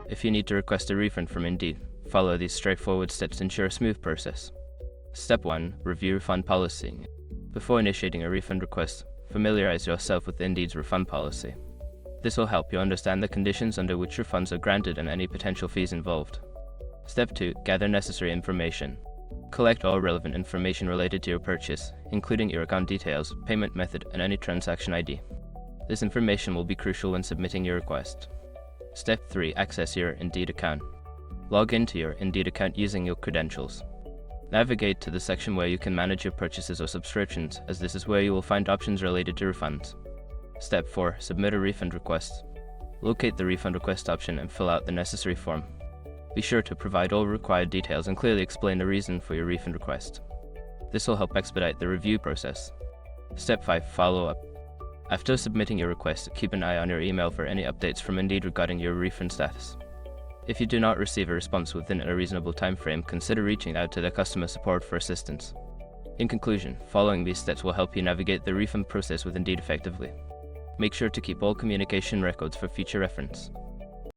If you need to request a refund from Indeed, follow these straightforward steps to ensure a smooth process. Step 1. Review refund policy. Before initiating a refund request, familiarize yourself with Indeed's refund policy. This will help you understand the conditions under which refunds are granted and any potential fees involved. Step 2. Gather necessary information. Collect all relevant information related to your purchase, including your account details, payment method, and any transaction ID. This information will be crucial when submitting your request. Step 3. Access your Indeed account. Log into your Indeed account using your credentials. Navigate to the section where you can manage your purchases or subscriptions, as this is where you will find options related to refunds. Step 4. Submit a refund request. Locate the refund request option and fill out the necessary form. Be sure to provide all required details and clearly explain the reason for your refund request. This will help expedite the review process. Step 5. Follow up. After submitting your request, keep an eye on your email for any updates from Indeed regarding your refund status. If you do not receive a response within a reasonable time frame, consider reaching out to the customer support for assistance. In conclusion, following these steps will help you navigate the refund process with Indeed effectively. Make sure to keep all communication records for future reference.